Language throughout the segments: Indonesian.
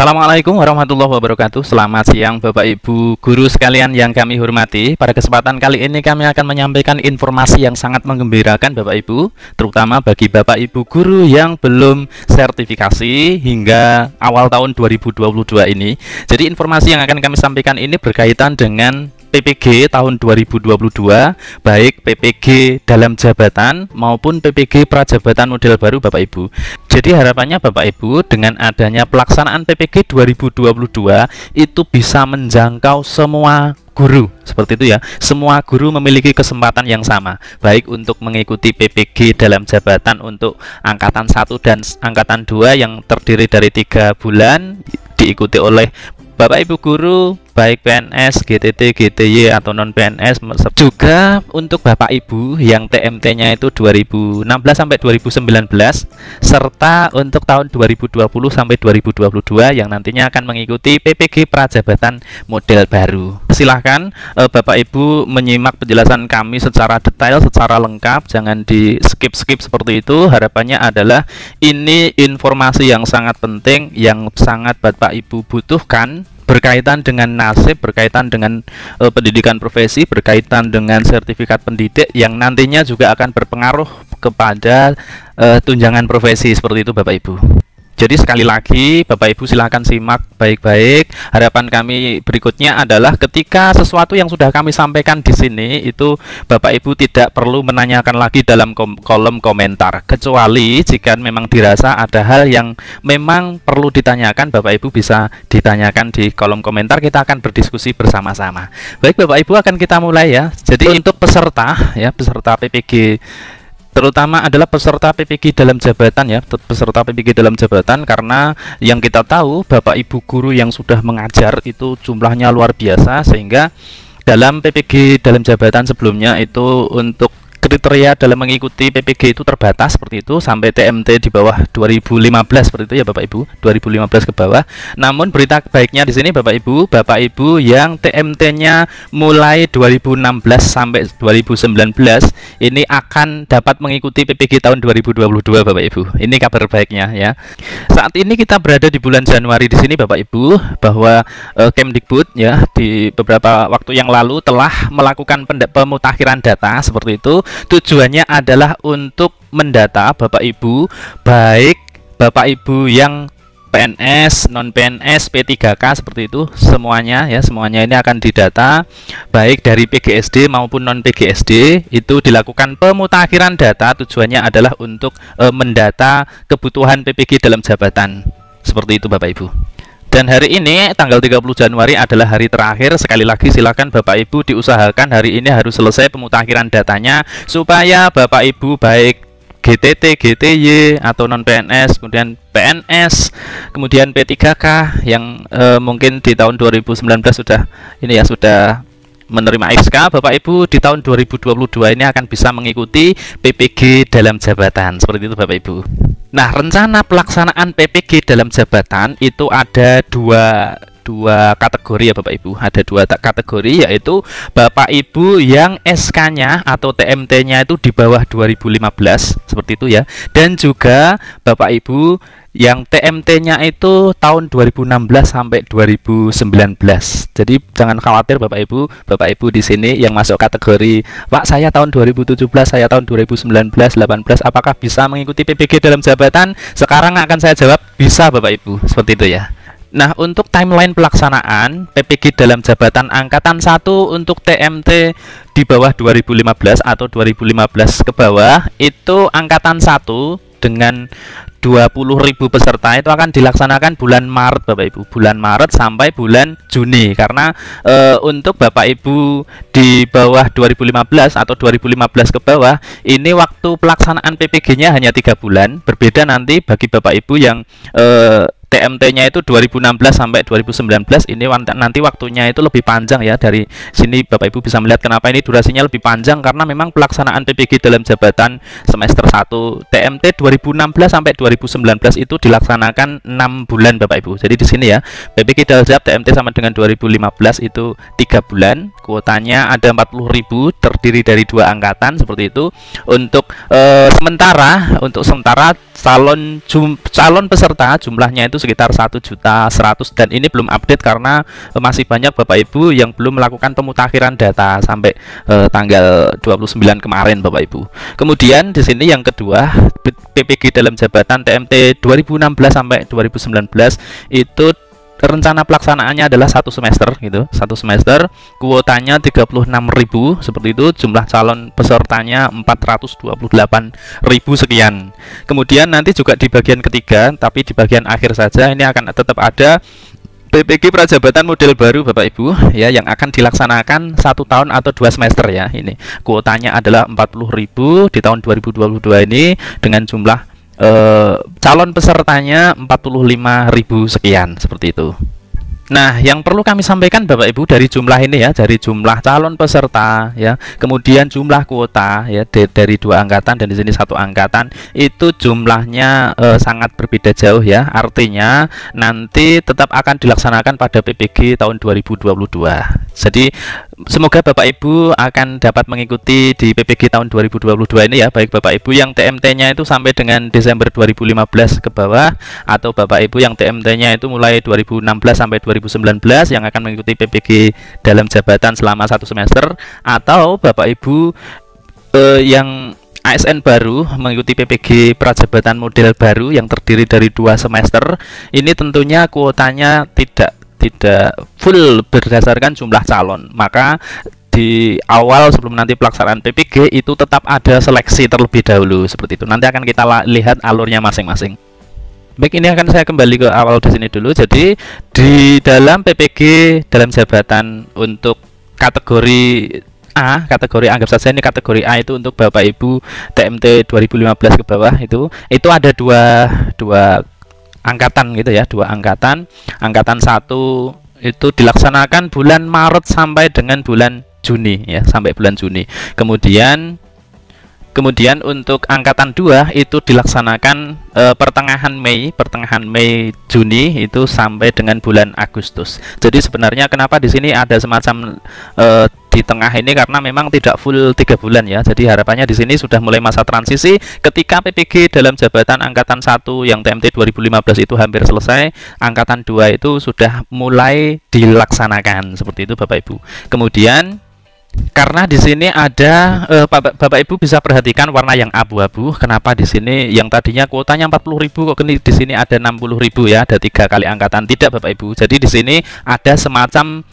Assalamualaikum warahmatullahi wabarakatuh. Selamat siang Bapak Ibu guru sekalian yang kami hormati. Pada kesempatan kali ini kami akan menyampaikan informasi yang sangat menggembirakan Bapak Ibu, terutama bagi Bapak Ibu guru yang belum sertifikasi hingga awal tahun 2022 ini. Jadi informasi yang akan kami sampaikan ini berkaitan dengan PPG tahun 2022, baik PPG dalam jabatan maupun PPG prajabatan model baru Bapak Ibu. Jadi harapannya Bapak Ibu dengan adanya pelaksanaan PPG 2022 itu bisa menjangkau semua guru, seperti itu ya. Semua guru memiliki kesempatan yang sama, baik untuk mengikuti PPG dalam jabatan untuk angkatan 1 dan angkatan 2 yang terdiri dari 3 bulan, diikuti oleh Bapak Ibu guru baik PNS, GTT, GTY atau non PNS, juga untuk Bapak Ibu yang TMT-nya itu 2016 sampai 2019, serta untuk tahun 2020 sampai 2022 yang nantinya akan mengikuti PPG prajabatan model baru. Silahkan Bapak Ibu menyimak penjelasan kami secara detail, secara lengkap, jangan di skip-skip seperti itu. Harapannya adalah ini informasi yang sangat penting, yang sangat Bapak Ibu butuhkan, berkaitan dengan nasib, berkaitan dengan pendidikan profesi, berkaitan dengan sertifikat pendidik yang nantinya juga akan berpengaruh kepada tunjangan profesi, seperti itu Bapak Ibu. Jadi sekali lagi Bapak Ibu silahkan simak baik-baik. Harapan kami berikutnya adalah ketika sesuatu yang sudah kami sampaikan di sini itu Bapak Ibu tidak perlu menanyakan lagi dalam kolom komentar, kecuali jika memang dirasa ada hal yang memang perlu ditanyakan, Bapak Ibu bisa ditanyakan di kolom komentar, kita akan berdiskusi bersama-sama. Baik Bapak Ibu, akan kita mulai ya. Jadi untuk peserta ya, peserta PPG terutama adalah peserta PPG dalam jabatan ya, peserta PPG dalam jabatan, karena yang kita tahu Bapak Ibu guru yang sudah mengajar itu jumlahnya luar biasa, sehingga dalam PPG dalam jabatan sebelumnya itu untuk kriteria dalam mengikuti PPG itu terbatas, seperti itu, sampai TMT di bawah 2015, seperti itu ya Bapak Ibu, 2015 ke bawah. Namun berita baiknya di sini Bapak Ibu yang TMT-nya mulai 2016 sampai 2019 ini akan dapat mengikuti PPG tahun 2022 Bapak Ibu. Ini kabar baiknya ya. Saat ini kita berada di bulan Januari di sini Bapak Ibu, bahwa Kemdikbud ya di beberapa waktu yang lalu telah melakukan pemutakhiran data, seperti itu. Tujuannya adalah untuk mendata Bapak Ibu, baik Bapak Ibu yang PNS, non PNS, P3K, seperti itu, semuanya ya, semuanya ini akan didata, baik dari PGSD maupun non PGSD. Itu dilakukan pemutakhiran data, tujuannya adalah untuk mendata kebutuhan PPG dalam jabatan, seperti itu Bapak Ibu. Dan hari ini tanggal 30 Januari adalah hari terakhir. Sekali lagi silakan Bapak Ibu diusahakan hari ini harus selesai pemutakhiran datanya, supaya Bapak Ibu baik GTT, GTY atau non PNS, kemudian PNS, kemudian P3K yang mungkin di tahun 2019 sudah ini ya, sudah menerima SK, Bapak Ibu di tahun 2022 ini akan bisa mengikuti PPG dalam jabatan, seperti itu Bapak Ibu. Nah, rencana pelaksanaan PPG dalam jabatan itu ada dua kategori ya Bapak Ibu. Ada dua kategori, yaitu Bapak Ibu yang SK-nya atau TMT-nya itu di bawah 2015, seperti itu ya. Dan juga Bapak Ibu yang TMT-nya itu tahun 2016 sampai 2019. Jadi jangan khawatir Bapak Ibu di sini yang masuk kategori, Pak saya tahun 2017, saya tahun 2019, 18, apakah bisa mengikuti PPG dalam jabatan? Sekarang akan saya jawab bisa Bapak Ibu, seperti itu ya. Nah, untuk timeline pelaksanaan PPG dalam jabatan angkatan 1 untuk TMT di bawah 2015 atau 2015 ke bawah, itu angkatan 1 dengan 20.000 peserta itu akan dilaksanakan bulan Maret Bapak Ibu, bulan Maret sampai bulan Juni. Karena untuk Bapak Ibu di bawah 2015 atau 2015 ke bawah, ini waktu pelaksanaan PPG-nya hanya 3 bulan. Berbeda nanti bagi Bapak Ibu yang TMT-nya itu 2016 sampai 2019, ini nanti waktunya itu lebih panjang ya. Dari sini Bapak Ibu bisa melihat kenapa ini durasinya lebih panjang, karena memang pelaksanaan PPG dalam jabatan semester 1 TMT 2016 sampai 2019 itu dilaksanakan 6 bulan Bapak Ibu. Jadi di sini ya, PPG dalam TMT sama dengan 2015 itu 3 bulan, kuotanya ada 40.000, terdiri dari 2 angkatan, seperti itu. Untuk sementara calon peserta jumlahnya itu sekitar 1.100.000, dan ini belum update karena masih banyak Bapak Ibu yang belum melakukan pemutakhiran data sampai tanggal 29 kemarin Bapak Ibu. Kemudian di sini yang kedua, PPG dalam jabatan TMT 2016 sampai 2019 itu rencana pelaksanaannya adalah 1 semester gitu. 1 semester, kuotanya 36.000 seperti itu, jumlah calon pesertanya 428.000 sekian. Kemudian nanti juga di bagian ketiga, tapi di bagian akhir saja, ini akan tetap ada PPG prajabatan model baru Bapak Ibu ya, yang akan dilaksanakan 1 tahun atau 2 semester ya. Ini kuotanya adalah 40.000 di tahun 2022 ini, dengan jumlah calon pesertanya 45.000 sekian seperti itu. Nah, yang perlu kami sampaikan Bapak Ibu dari jumlah ini ya, dari jumlah calon peserta ya, kemudian jumlah kuota ya, dari 2 angkatan dan di sini 1 angkatan, itu jumlahnya sangat berbeda jauh ya. Artinya nanti tetap akan dilaksanakan pada PPG tahun 2022. Jadi semoga Bapak Ibu akan dapat mengikuti di PPG tahun 2022 ini ya, baik Bapak Ibu yang TMT-nya itu sampai dengan Desember 2015 ke bawah, atau Bapak Ibu yang TMT-nya itu mulai 2016 sampai 2019 yang akan mengikuti PPG dalam jabatan selama 1 semester, atau Bapak Ibu yang ASN baru mengikuti PPG prajabatan model baru yang terdiri dari 2 semester. Ini tentunya kuotanya tidak full berdasarkan jumlah calon, maka di awal sebelum nanti pelaksanaan PPG itu tetap ada seleksi terlebih dahulu seperti itu. Nanti akan kita lihat alurnya masing-masing. Baik, ini akan saya kembali ke awal di sini dulu. Jadi di dalam PPG dalam jabatan untuk kategori A, kategori anggap saja ini kategori A itu untuk Bapak Ibu TMT 2015 ke bawah, itu ada dua angkatan gitu ya, 2 angkatan. Angkatan 1 itu dilaksanakan bulan Maret sampai dengan bulan Juni ya, sampai bulan Juni. Kemudian untuk angkatan 2 itu dilaksanakan pertengahan Mei Juni itu sampai dengan bulan Agustus. Jadi sebenarnya kenapa di sini ada semacam di tengah ini, karena memang tidak full 3 bulan ya. Jadi harapannya di sini sudah mulai masa transisi ketika PPG dalam jabatan angkatan 1 yang TMT 2015 itu hampir selesai, angkatan 2 itu sudah mulai dilaksanakan seperti itu Bapak Ibu. Kemudian karena di sini ada Bapak Ibu bisa perhatikan warna yang abu-abu. Kenapa di sini yang tadinya kuotanya 40.000 kok di sini ada 60.000 ya, ada 3 kali angkatan? Tidak Bapak Ibu. Jadi di sini ada semacam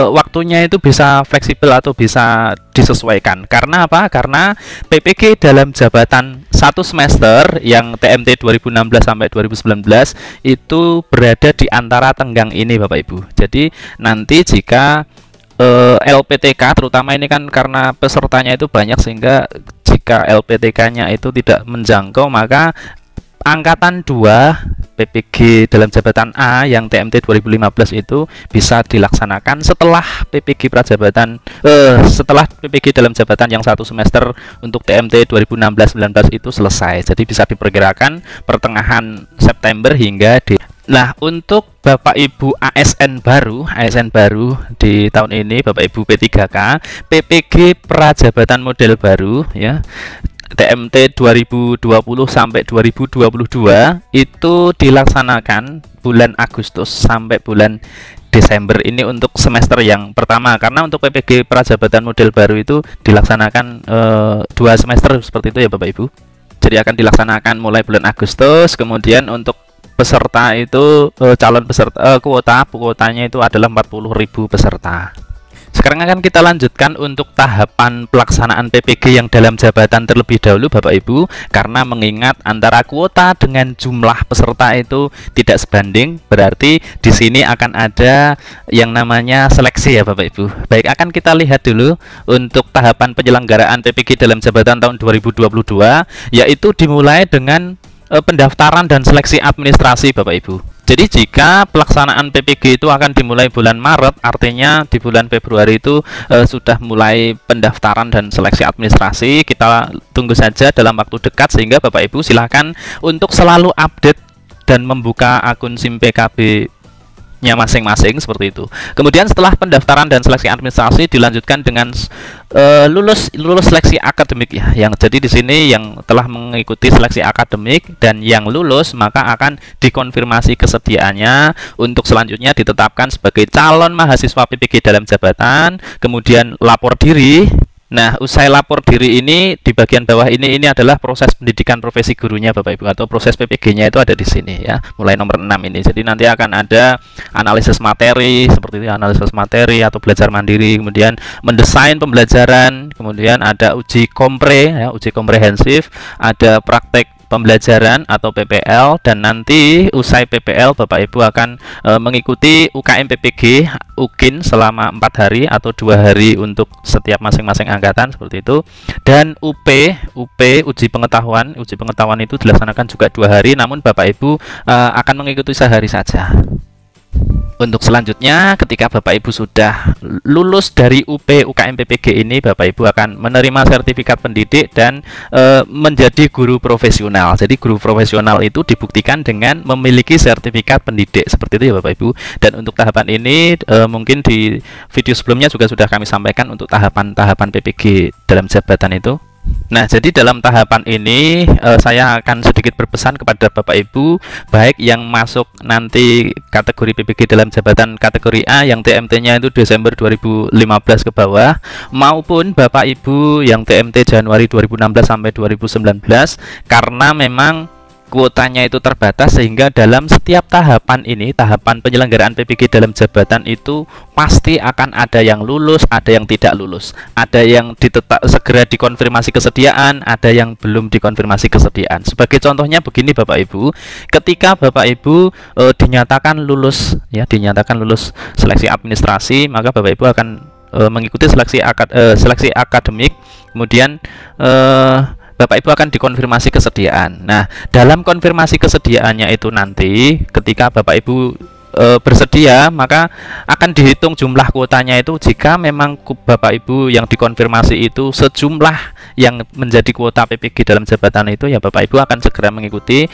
waktunya itu bisa fleksibel atau bisa disesuaikan. Karena apa? Karena PPG dalam jabatan 1 semester yang TMT 2016 sampai 2019 itu berada di antara tenggang ini Bapak Ibu. Jadi nanti jika LPTK terutama ini kan karena pesertanya itu banyak, sehingga jika LPTK-nya itu tidak menjangkau, maka angkatan 2 PPG dalam jabatan A yang TMT 2015 itu bisa dilaksanakan setelah PPG prajabatan setelah PPG dalam jabatan yang 1 semester untuk TMT 2016-19 itu selesai. Jadi bisa diperkirakan pertengahan September hingga di. Nah, untuk Bapak Ibu ASN baru di tahun ini, Bapak Ibu P3K, PPG prajabatan model baru ya, TMT 2020 sampai 2022 itu dilaksanakan bulan Agustus sampai bulan Desember ini untuk semester yang pertama. Karena untuk PPG prajabatan model baru itu dilaksanakan 2 semester seperti itu ya Bapak Ibu. Jadi akan dilaksanakan mulai bulan Agustus, kemudian untuk peserta itu calon peserta kuotanya itu adalah 40.000 peserta. Sekarang akan kita lanjutkan untuk tahapan pelaksanaan PPG yang dalam jabatan terlebih dahulu Bapak Ibu, karena mengingat antara kuota dengan jumlah peserta itu tidak sebanding, berarti di sini akan ada yang namanya seleksi ya Bapak Ibu. Baik, akan kita lihat dulu untuk tahapan penyelenggaraan PPG dalam jabatan tahun 2022, yaitu dimulai dengan pendaftaran dan seleksi administrasi Bapak Ibu. Jadi jika pelaksanaan PPG itu akan dimulai bulan Maret, artinya di bulan Februari itu sudah mulai pendaftaran dan seleksi administrasi. Kita tunggu saja dalam waktu dekat, sehingga Bapak Ibu silahkan untuk selalu update dan membuka akun SIM PKB nya masing-masing seperti itu. Kemudian setelah pendaftaran dan seleksi administrasi dilanjutkan dengan lulus seleksi akademik ya. Yang jadi di sini yang telah mengikuti seleksi akademik dan yang lulus maka akan dikonfirmasi kesediaannya untuk selanjutnya ditetapkan sebagai calon mahasiswa PPG dalam jabatan, kemudian lapor diri. Nah, usai lapor diri ini di bagian bawah ini adalah proses pendidikan profesi gurunya Bapak Ibu, atau proses PPG-nya itu ada di sini ya. Mulai nomor 6 ini. Jadi nanti akan ada analisis materi seperti itu, analisis materi atau belajar mandiri, kemudian mendesain pembelajaran, kemudian ada uji kompre ya, uji komprehensif, ada praktek pembelajaran atau PPL, dan nanti usai PPL Bapak Ibu akan mengikuti UKM PPG UKIN selama 4 hari atau 2 hari untuk setiap masing-masing angkatan seperti itu, dan UP uji pengetahuan itu dilaksanakan juga 2 hari, namun Bapak Ibu akan mengikuti sehari saja. Untuk selanjutnya, ketika Bapak Ibu sudah lulus dari UP UKM PPG ini, Bapak Ibu akan menerima sertifikat pendidik dan menjadi guru profesional. Jadi guru profesional itu dibuktikan dengan memiliki sertifikat pendidik seperti itu ya Bapak Ibu. Dan untuk tahapan ini mungkin di video sebelumnya juga sudah kami sampaikan untuk tahapan-tahapan PPG dalam jabatan itu. Nah, jadi dalam tahapan ini saya akan sedikit berpesan kepada Bapak Ibu, baik yang masuk nanti kategori PPG dalam jabatan kategori A yang TMT-nya itu Desember 2015 ke bawah, maupun Bapak Ibu yang TMT Januari 2016 sampai 2019, karena memang kuotanya itu terbatas, sehingga dalam setiap tahapan ini, tahapan penyelenggaraan PPG dalam jabatan itu pasti akan ada yang lulus, ada yang tidak lulus, ada yang segera dikonfirmasi kesediaan, ada yang belum dikonfirmasi kesediaan. Sebagai contohnya begini Bapak Ibu, ketika Bapak Ibu dinyatakan lulus seleksi administrasi, maka Bapak Ibu akan mengikuti seleksi akademik, kemudian Bapak Ibu akan dikonfirmasi kesediaan. Nah, dalam konfirmasi kesediaannya itu nanti ketika Bapak Ibu bersedia, maka akan dihitung jumlah kuotanya itu. Jika memang Bapak Ibu yang dikonfirmasi itu sejumlah yang menjadi kuota PPG dalam jabatan itu, ya Bapak Ibu akan segera mengikuti,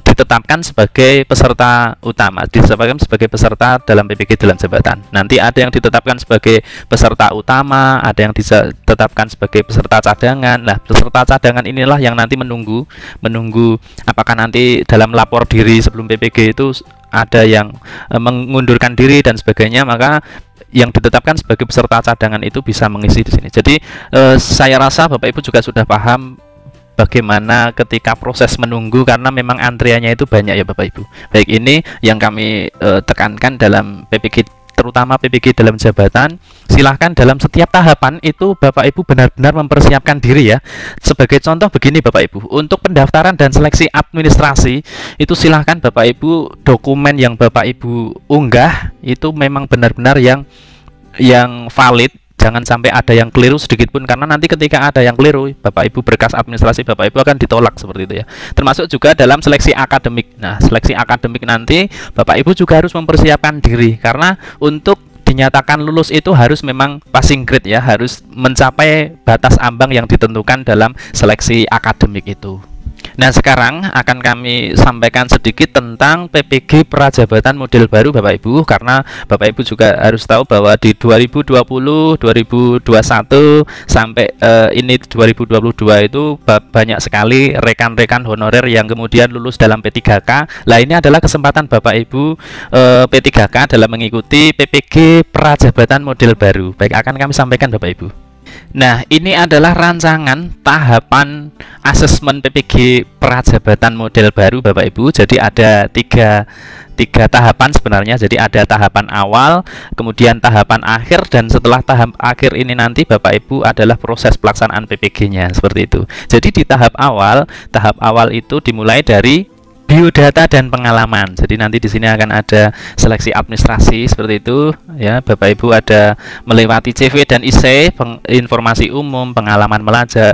ditetapkan sebagai peserta utama, ditetapkan sebagai peserta dalam PPG dalam jabatan. Nanti ada yang ditetapkan sebagai peserta utama, ada yang ditetapkan sebagai peserta cadangan. Nah, peserta cadangan inilah yang nanti menunggu apakah nanti dalam lapor diri sebelum PPG itu ada yang mengundurkan diri dan sebagainya, maka yang ditetapkan sebagai peserta cadangan itu bisa mengisi di sini. Jadi saya rasa Bapak Ibu juga sudah paham bagaimana ketika proses menunggu, karena memang antriannya itu banyak ya Bapak Ibu. Baik, ini yang kami tekankan dalam PPG, terutama PPG dalam jabatan. Silahkan dalam setiap tahapan itu Bapak Ibu benar-benar mempersiapkan diri ya. Sebagai contoh begini Bapak Ibu, untuk pendaftaran dan seleksi administrasi itu silahkan Bapak Ibu dokumen yang Bapak Ibu unggah itu memang benar-benar yang valid. Jangan sampai ada yang keliru sedikit pun, karena nanti ketika ada yang keliru Bapak Ibu berkas administrasi Bapak Ibu akan ditolak seperti itu ya. Termasuk juga dalam seleksi akademik. Nah, seleksi akademik nanti Bapak Ibu juga harus mempersiapkan diri, karena untuk dinyatakan lulus itu harus memang passing grade ya, harus mencapai batas ambang yang ditentukan dalam seleksi akademik itu. Nah, sekarang akan kami sampaikan sedikit tentang PPG Prajabatan model baru Bapak Ibu, karena Bapak Ibu juga harus tahu bahwa di 2020, 2021 sampai ini 2022 itu banyak sekali rekan-rekan honorer yang kemudian lulus dalam P3K. Nah, ini adalah kesempatan Bapak Ibu P3K dalam mengikuti PPG Prajabatan model baru. Baik, akan kami sampaikan Bapak Ibu. Nah, ini adalah rancangan tahapan asesmen PPG Prajabatan model baru Bapak Ibu. Jadi ada tiga tahapan sebenarnya. Jadi ada tahapan awal, kemudian tahapan akhir, dan setelah tahap akhir ini nanti Bapak Ibu adalah proses pelaksanaan PPG-nya seperti itu. Jadi di tahap awal itu dimulai dari biodata dan pengalaman. Jadi nanti di sini akan ada seleksi administrasi seperti itu ya. Bapak Ibu ada melewati CV dan IC, informasi umum, pengalaman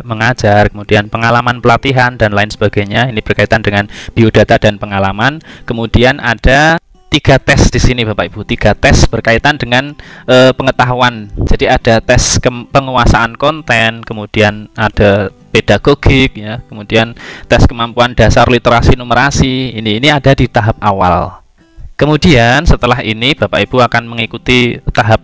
mengajar, kemudian pengalaman pelatihan dan lain sebagainya. Ini berkaitan dengan biodata dan pengalaman. Kemudian ada 3 tes di sini Bapak Ibu, 3 tes berkaitan dengan pengetahuan. Jadi ada tes penguasaan konten, kemudian ada pedagogik ya, kemudian tes kemampuan dasar literasi numerasi. Ini ada di tahap awal. Kemudian setelah ini Bapak Ibu akan mengikuti tahap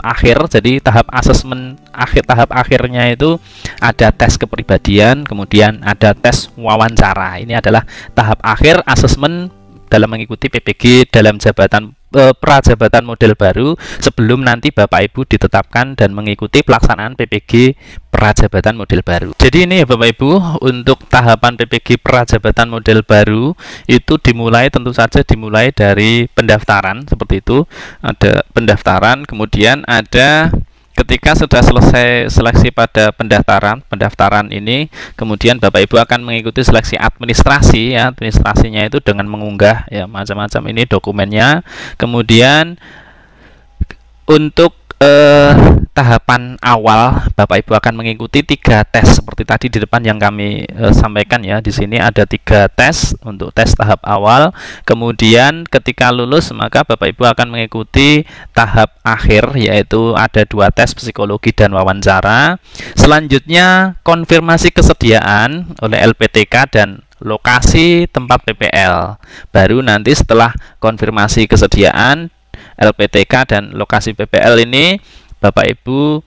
akhir. Jadi tahap asesmen tahap akhirnya itu ada tes kepribadian, kemudian ada tes wawancara. Ini adalah tahap akhir asesmen dalam mengikuti PPG dalam jabatan prajabatan model baru sebelum nanti Bapak Ibu ditetapkan dan mengikuti pelaksanaan PPG prajabatan model baru. Jadi ini ya Bapak Ibu, untuk tahapan PPG prajabatan model baru itu dimulai, tentu saja dimulai dari pendaftaran. Seperti itu, ada pendaftaran, kemudian ada ketika sudah selesai seleksi pada pendaftaran ini, kemudian Bapak Ibu akan mengikuti seleksi administrasi ya. Administrasinya itu dengan mengunggah ya macam-macam ini dokumennya. Kemudian untuk tahapan awal Bapak Ibu akan mengikuti 3 tes seperti tadi di depan yang kami sampaikan ya. Di sini ada 3 tes untuk tes tahap awal. Kemudian ketika lulus maka Bapak Ibu akan mengikuti tahap akhir, yaitu ada 2 tes psikologi dan wawancara. Selanjutnya konfirmasi kesediaan oleh LPTK dan lokasi tempat PPL. Baru nanti setelah konfirmasi kesediaan LPTK dan lokasi PPL ini, Bapak Ibu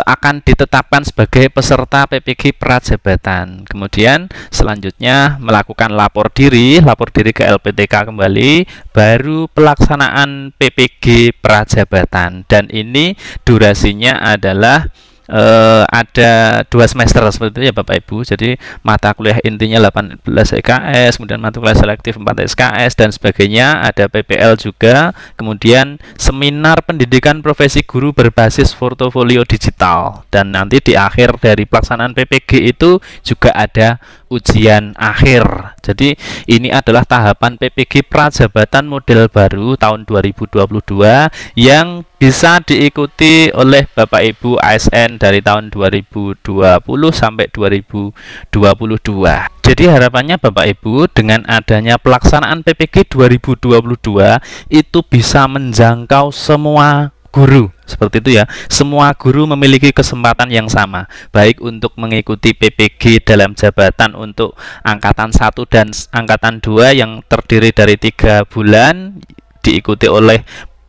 akan ditetapkan sebagai peserta PPG prajabatan. Kemudian selanjutnya melakukan lapor diri ke LPTK kembali, baru pelaksanaan PPG prajabatan. Dan ini durasinya adalah ada 2 semester seperti itu ya Bapak Ibu. Jadi mata kuliah intinya 18 SKS, kemudian mata kuliah selektif 4 SKS dan sebagainya, ada PPL juga. Kemudian seminar pendidikan profesi guru berbasis portofolio digital, dan nanti di akhir dari pelaksanaan PPG itu juga ada ujian akhir. Jadi ini adalah tahapan PPG prajabatan model baru tahun 2022 yang bisa diikuti oleh Bapak Ibu ASN dari tahun 2020 sampai 2022. Jadi harapannya Bapak Ibu dengan adanya pelaksanaan PPG 2022 itu bisa menjangkau semua guru. Seperti itu ya, semua guru memiliki kesempatan yang sama, baik untuk mengikuti PPG dalam jabatan untuk angkatan 1 dan angkatan 2 yang terdiri dari 3 bulan, diikuti oleh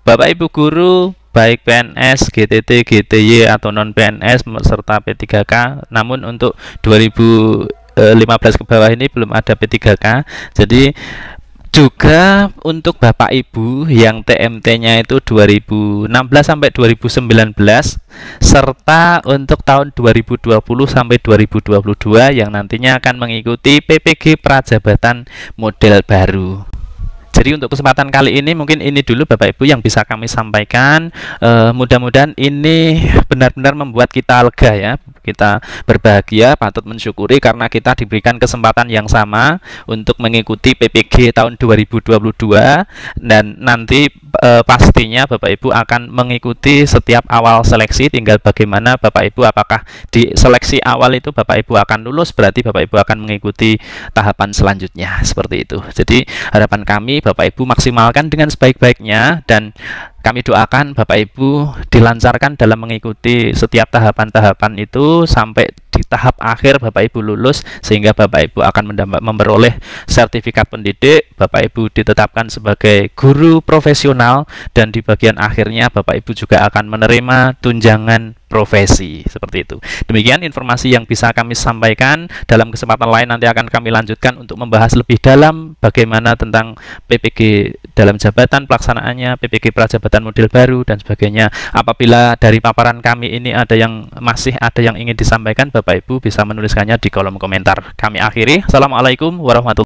Bapak Ibu guru baik PNS, GTT, GTY atau non PNS serta P3K. Namun untuk 2015 ke bawah ini belum ada P3K. Jadi juga untuk Bapak Ibu yang TMT-nya itu 2016 sampai 2019 serta untuk tahun 2020 sampai 2022 yang nantinya akan mengikuti PPG prajabatan model baru. Jadi untuk kesempatan kali ini mungkin ini dulu Bapak Ibu yang bisa kami sampaikan. Mudah-mudahan ini benar-benar membuat kita lega ya, kita berbahagia, patut mensyukuri karena kita diberikan kesempatan yang sama untuk mengikuti PPG tahun 2022, dan nanti pastinya Bapak Ibu akan mengikuti setiap awal seleksi. Tinggal bagaimana Bapak Ibu, apakah di seleksi awal itu Bapak Ibu akan lulus, berarti Bapak Ibu akan mengikuti tahapan selanjutnya, seperti itu. Jadi harapan kami Bapak Ibu maksimalkan dengan sebaik-baiknya, dan kami doakan Bapak Ibu dilancarkan dalam mengikuti setiap tahapan-tahapan itu sampai di tahap akhir Bapak Ibu lulus, sehingga Bapak Ibu akan memperoleh sertifikat pendidik, Bapak Ibu ditetapkan sebagai guru profesional, dan di bagian akhirnya Bapak Ibu juga akan menerima tunjangan profesi. Seperti itu. Demikian informasi yang bisa kami sampaikan. Dalam kesempatan lain nanti akan kami lanjutkan untuk membahas lebih dalam bagaimana tentang PPG dalam jabatan, pelaksanaannya, PPG prajabatan model baru dan sebagainya. Apabila dari paparan kami ini masih ada yang ingin disampaikan, Bapak Ibu bisa menuliskannya di kolom komentar. Kami akhiri. Assalamualaikum warahmatullahi wabarakatuh.